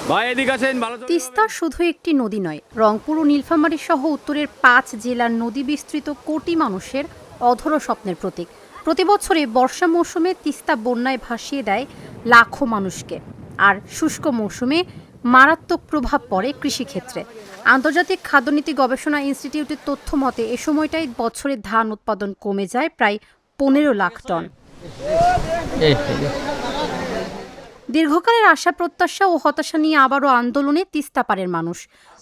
তিস্তা শুধু একটি নদী নয়, রংপুর ও নীলফামারী সহ উত্তরের 5 জেলার নদী বিস্তৃত কোটি মানুষের অধরা স্বপ্নের প্রতীক। প্রতি বছরে বর্ষা মৌসুমে তিস্তা বন্যায় ভাসিয়ে দেয় লাখো মানুষকে, আর শুষ্ক মৌসুমে মারাত্মক প্রভাব পড়ে কৃষিক্ষেত্রে। আন্তর্জাতিক খাদ্যনীতি গবেষণা ইনস্টিটিউটের তথ্য মতে এ সময়টায় বছরে ধান উৎপাদন কমে যায় প্রায় 15 লাখ টন। দীর্ঘকালের আশা প্রত্যাশা ও হতাশা নিয়ে আবারও আন্দোলনে তিস্তা পারের মানুষ।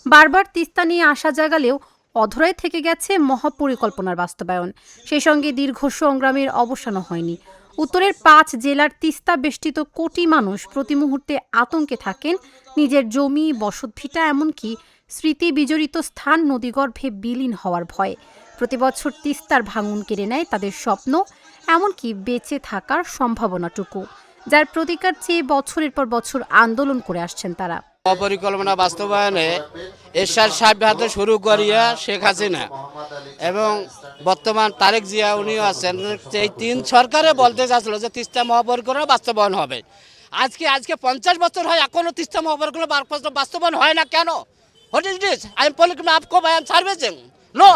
বারবার তিস্তা নিয়ে আশা জাগালেও অধরায় থেকে গেছে মহাপরিকল্পনার বাস্তবায়ন। সেই সঙ্গে দীর্ঘ সংগ্রামের অবসানও হয়নি। উত্তরের 5 জেলার তিস্তা বেষ্টিত কোটি মানুষ প্রতি মুহূর্তে আতঙ্কে থাকেন নিজের জমি, বসতভিটা, এমনকি স্মৃতি বিজড়িত স্থান নদীগর্ভে বিলীন হওয়ার ভয়ে। প্রতি বছর তিস্তার ভাঙন কেড়ে নেয় তাদের স্বপ্ন, এমনকি বেঁচে থাকার সম্ভাবনাটুকু, যার প্রতিকার চেয়ে বছরের পর বছর আন্দোলন করে আসছেন তারা। অপরিকল্পনা বাস্তবায়নে এরশাদ সাহেব হাতে শুরু করিয়া শেখ হাসিনা এবং বর্তমান তারেক জিয়া উনিও আছেন, এই 3 সরকারে বলতে চাচ্ছিল যে তিস্তা মহাপরিকল্পনা বাস্তবায়ন হবে। আজকে 50 বছর হয় এখনো তিস্তা মহাপরিকল্পনা বাস্তবায়ন হয় না কেন? What is this? I am political আপকো বাই এম সার্ভিসিং নো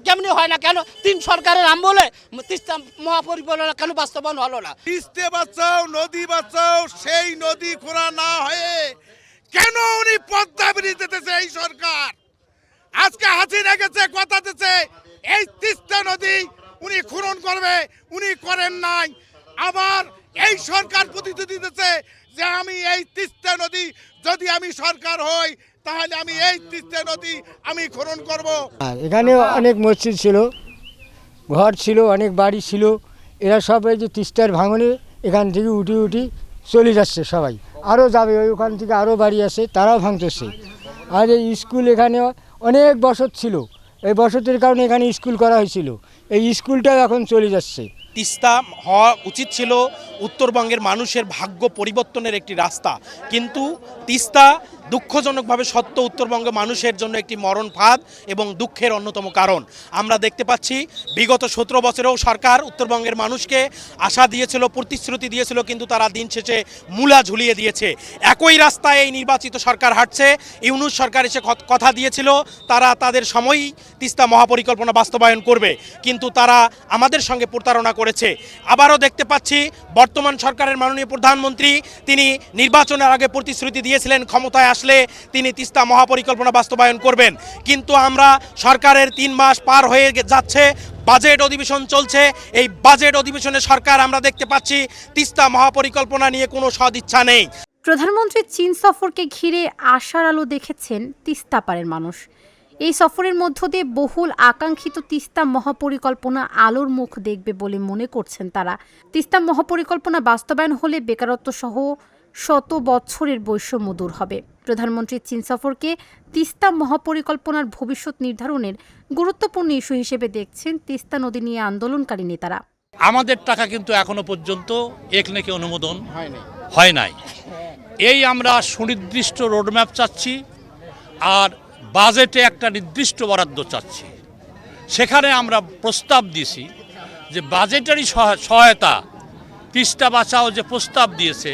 কেমনি হয় না কেন? 3 সরকারের আমলে তিস্তা মহাপরিকল্পনা কেন বাস্তবায়ন হলো না? তিস্তা বাঁচাও, নদী বাঁচাও, সেই নদী খোঁড়া না হয়ে কেন উনি পদ্মা ব্রিজ দিতেছে এই সরকার? আজকে হাসিনা গেছে, কথা দিতেছে এই তিস্তা নদী উনি খনন করবে, উনি করেন নাই। আবার এই সরকার প্রতিশ্রুতি দিতেছে যে আমি এই তিস্তা নদী যদি আমি সরকার হই তাহলে আমি এই তিস্তা নদী আমি খনন করব। এখানে অনেক মসজিদ ছিল, ঘর ছিল, অনেক বাড়ি ছিল। এরা সব এই যে তিস্তার ভাঙনে এখান থেকে উঠি চলে যাচ্ছে সবাই, আরও যাবে, ওখান থেকে আরও বাড়ি আছে, তারাও ভাঙতেছে। আর এই স্কুল এখানে অনেক বসত ছিল, এই বসতির কারণে এখানে স্কুল করা হয়েছিল, এই স্কুলটাও এখন চলে যাচ্ছে। তিস্তা হওয়া উচিত ছিল উত্তরবঙ্গের মানুষের ভাগ্য পরিবর্তনের একটি রাস্তা, কিন্তু তিস্তা দুঃখজনকভাবে সত্য উত্তরবঙ্গের মানুষের জন্য একটি মরণ ফাঁদ এবং দুঃখের অন্যতম কারণ। আমরা দেখতে পাচ্ছি বিগত 17 বছরেও সরকার উত্তরবঙ্গের মানুষকে আশা দিয়েছিল, প্রতিশ্রুতি দিয়েছিল, কিন্তু তারা দিন শেষে মূলা ঝুলিয়ে দিয়েছে। একই রাস্তায় এই নির্বাচিত সরকার হাঁটছে। ইউনূস সরকার এসে কথা দিয়েছিল তারা তাদের সময়ই তিস্তা মহাপরিকল্পনা বাস্তবায়ন করবে, কিন্তু তারা আমাদের সঙ্গে প্রতারণা করেছে। আবারও দেখতে পাচ্ছি বর্তমান সরকারের মাননীয় প্রধানমন্ত্রী তিনি নির্বাচনের আগে প্রতিশ্রুতি দিয়েছিলেন ক্ষমতায় আসলে তিনি তিস্তা মহাপরিকল্পনা বাস্তবায়ন করবেন, কিন্তু আমরা সরকারের 3 মাস পার হয়ে যাচ্ছে, বাজেট অধিবেশন চলছে। এই বাজেট অধিবেশনে সরকার আমরা দেখতে পাচ্ছি তিস্তা মহাপরিকল্পনা নিয়ে কোনো সদিচ্ছা নেই। প্রধানমন্ত্রীর চীন সফরকে ঘিরে আশার আলো দেখেছেন তিস্তা পারের মানুষ। এই সফরের মধ্য দিয়ে বহুল আকাঙ্ক্ষিত তিস্তা মহাপরিকল্পনা আলোর মুখ দেখবে বলে মনে করছেন তারা। তিস্তা মহাপরিকল্পনা বাস্তবায়ন হলে বেকারত্ব সহ শত বছরের বৈষম্য দূর হবে। প্রধানমন্ত্রীর চীন সফরকে তিস্তা মহাপরিকল্পনার ভবিষ্যৎ নির্ধারণের গুরুত্বপূর্ণ ইস্যু হিসেবে দেখছেন তিস্তা নদী নিয়ে আন্দোলনকারী নেতারা। আমাদের টাকা কিন্তু এখনো পর্যন্ত একনেকে অনুমোদন হয় নাই। এই আমরা সুনির্দিষ্ট রোডম্যাপ চাচ্ছি, আর বাজেটে একটা নির্দিষ্ট বরাদ্দ চাচ্ছি। সেখানে আমরা প্রস্তাব দিয়েছি যে বাজেটারি সহায়তা, তিস্তা বাঁচাও যে প্রস্তাব দিয়েছে,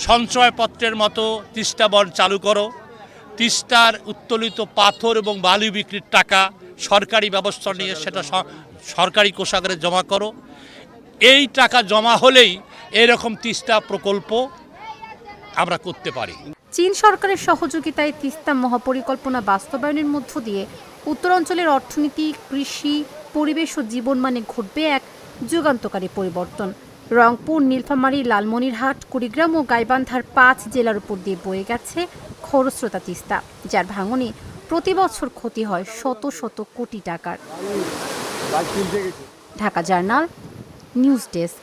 সঞ্চয়পত্রের মতো তিস্তা বন্ড চালু করো, তিস্তার উত্তোলিত পাথর এবং বালু বিক্রির টাকা সরকারি ব্যবস্থা নিয়ে সেটা সরকারি কোষাগারে জমা করো। এই টাকা জমা হলেই এরকম তিস্তা প্রকল্প আমরা করতে পারি। চীন সরকারের সহযোগিতায় তিস্তা মহাপরিকল্পনা বাস্তবায়নের মধ্য দিয়ে উত্তরাঞ্চলের অর্থনীতি, কৃষি, পরিবেশ ও জীবনমানে ঘটবে এক যুগান্তকারী পরিবর্তন। রংপুর, নীলফামারী, লালমনিরহাট, কুড়িগ্রাম ও গাইবান্ধার 5 জেলার উপর দিয়ে বয়ে গেছে খরস্রোতা তিস্তা, যার ভাঙনে প্রতি বছর ক্ষতি হয় শত শত কোটি টাকার। Dhaka journal, news desk.